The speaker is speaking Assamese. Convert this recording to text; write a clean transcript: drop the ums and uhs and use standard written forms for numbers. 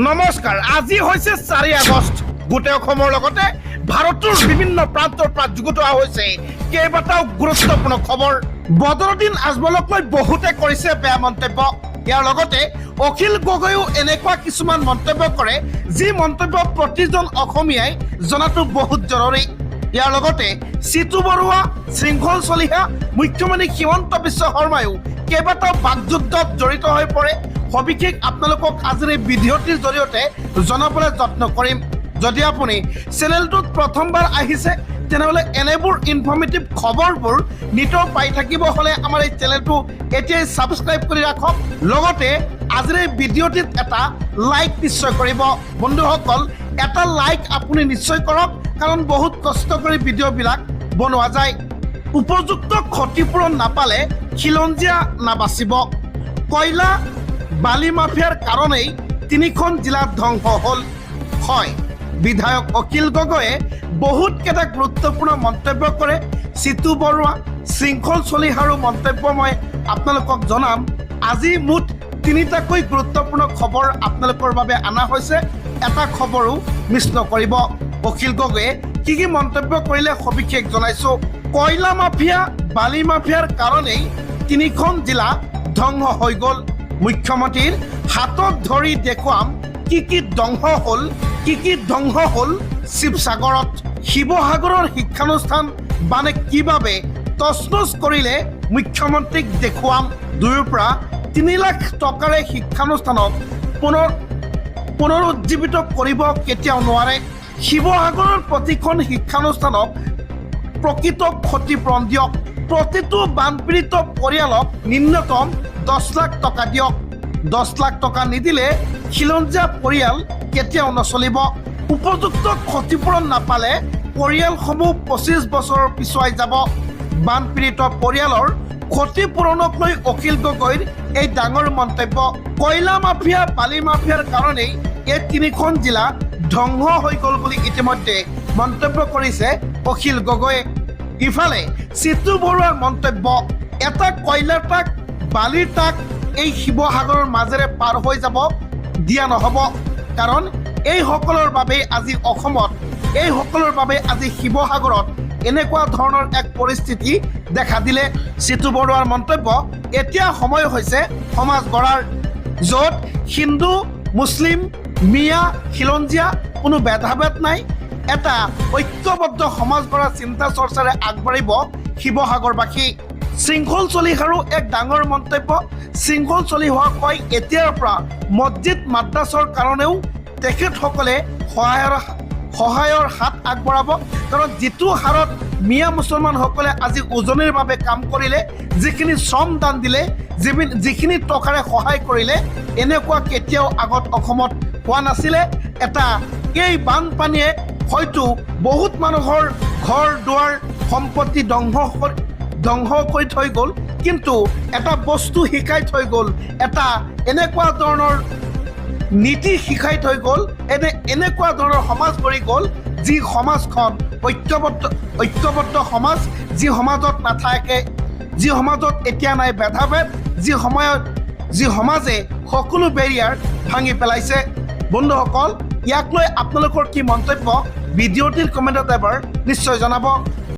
নমস্কাৰ আজি হৈছে 4 আগষ্ট গোটেই অসমৰ লগতে ভাৰতৰ বিভিন্ন প্ৰান্তৰ পৰা যুগুত হৈছে কেইবাটাও গুৰুত্বপূৰ্ণ খবৰ বদৰুদ্দিন আজমলক লৈ বহুতে কৰিছে বেয়া মন্তব্য ইয়াৰ লগতে অখিল গগৈও এনেকুৱা কিছুমান মন্তব্য কৰে যি মন্তব্য প্ৰতিজন অসমীয়াই জনাটো বহুত জৰুৰী ইয়াৰ লগতে সিতু বৰুৱা শৃংখল চলিহা মুখ্যমন্ত্ৰী হিমন্ত বিশ্ব শৰ্মায়ো কেইবাটাও বাকযুদ্ধত জড়িত হৈ পৰে সবিশেষ আপোনালোকক আজিৰ এই ভিডিঅ'টিৰ জৰিয়তে জনাবলৈ যত্ন কৰিম যদি আপুনি চেনেলটোত প্ৰথমবাৰ আহিছে তেনেহলে এনেবোৰ ইনফৰ্মেটিভ খবৰবোৰ নিতৌ পাই থাকিব হলে আমাৰ এই চেনেলটো এতিয়াই সাবস্ক্ৰাইব কৰি ৰাখক লগতে আজিৰ এই ভিডিঅ'টিত এটা লাইক নিশ্চয় কৰিব বন্ধুসকল এটা লাইক আপুনি নিশ্চয় কৰক কাৰণ বহুত কষ্ট কৰি ভিডিঅ'বিলাক বনোৱা যায় উপযুক্ত ক্ষতিপূৰণ নাপালে খিলঞ্জীয়া নাবাচিব কয়লা বালি মাফিয়াৰ কাৰণেই তিনিখন জিলা ধ্বংস হল হয় বিধায়ক অখিল গগৈয়ে বহুত কেইটা গুৰুত্বপূৰ্ণ মন্তব্য কৰে সিতু বৰুৱা শৃংখল চলিহাৰো মন্তব্য মই আপোনালোকক জনাম আজি মুঠ তিনিটাকৈ গুৰুত্বপূৰ্ণ খবৰ আপোনালোকৰ বাবে অনা হৈছে এটা খবৰো মিছ নকৰিব অখিল গগৈয়ে কি মন্তব্য কৰিলে সবিশেষ জনাইছো কয়লা মাফিয়া বালি মাফিয়াৰ কাৰণেই তিনিখন জিলা ধ্বংস হৈ গল মুখ্যমন্ত্ৰীৰ হাতত ধৰি দেখুৱাম কি ধ্বংস হল শিৱসাগৰত শিৱসাগৰৰ শিক্ষানুষ্ঠান মানে কিভাবে তছনছ কৰিলে মুখ্যমন্ত্ৰীক দেখুৱাম 2 পৰা 3 লাখ টকাৰে শিক্ষানুষ্ঠানক পুনৰুজ্জীৱিত কৰিব কেতিয়াও নোৱাৰে শিৱসাগৰৰ প্ৰতিখন শিক্ষানুষ্ঠানক প্ৰকৃত ক্ষতিপূৰণ দিয়ক প্ৰতিটো বানপীড়িত পৰিয়ালক ন্যূনতম 10 লাখ টকা দিয়ক 10 লাখ টকা নিদিলে খিলঞ্জীয়া পৰিয়াল কেতিয়াও নচলিব উপযুক্ত ক্ষতিপূৰণ নাপালে পৰিয়ালসমূহ 25 বছৰৰ পিছুৱাই যাব বানপীড়িত পৰিয়ালৰ ক্ষতিপূৰণক লৈ অখিল গগৈৰ এই ডাঙৰ মন্তব্য কয়লা মাফিয়া বালি মাফিয়াৰ কাৰণেই এই তিনিখন জিলা ধ্বংস হৈ গল বুলি ইতিমধ্যে মন্তব্য কৰিছে অখিল গগৈয়ে ইফালে সিতু বৰুৱাৰ মন্তব্য এটা কয়লাৰ ট্ৰাক বালিৰ ট্ৰাক এই শিৱসাগৰৰ মাজেৰে পাৰ হৈ যাব দিয়া নহব কাৰণ এই সকলৰ বাবে আজি অসমত এই সকলৰ বাবে আজি শিৱসাগৰত এনেকুৱা ধৰণৰ এক পৰিস্থিতি দেখা দিলে সিতু বৰুৱাৰ মন্তব্য এতিয়া সময় হৈছে সমাজ গঢ়াৰ য'ত হিন্দু মুছলিম মিয়া খিলঞ্জীয়া কোনো ভেদাভেদ নাই এটা ঐক্যবদ্ধ সমাজ গঢ়াৰ চিন্তা চৰ্চাৰে আগবাঢ়িব শিৱসাগৰবাসী শৃংখল চলিহাৰো এক ডাঙৰ মন্তব্য শৃংখল চলিহা কয় এতিয়াৰ পৰা মছজিদ মাদ্ৰাছৰ কাৰণেও তেখেতসকলে সহায়ৰ হাত আগবঢ়াব কাৰণ যিটো হাৰত মিয়া মুছলমানসকলে আজি উজনিৰ বাবে কাম কৰিলে যিখিনি শ্ৰম দান দিলে যিখিনি টকাৰে সহায় কৰিলে এনেকুৱা কেতিয়াও আগত অসমত হোৱা নাছিলে এটা এই বানপানীয়ে হয়তো বহুত মানুহৰ ঘৰ দুৱাৰ সম্পত্তি ধ্বংস কৰি থৈ গ'ল কিন্তু এটা বস্তু শিকাই থৈ গ'ল এটা এনেকুৱা ধৰণৰ নীতি শিকাই থৈ গ'ল এনেকুৱা ধৰণৰ সমাজ গঢ়ি গ'ল যি সমাজখন ঐক্যবদ্ধ সমাজ যি সমাজত নাথাকে যি সমাজত এতিয়া নাই ভেদাভেদ যি সমাজে সকলো বেৰিয়াৰ ভাঙি পেলাইছে বন্ধুসকল ইয়াক লৈ আপোনালোকৰ কি মন্তব্য ভিডিঅ'টিৰ কমেণ্টত এবাৰ নিশ্চয় জনাব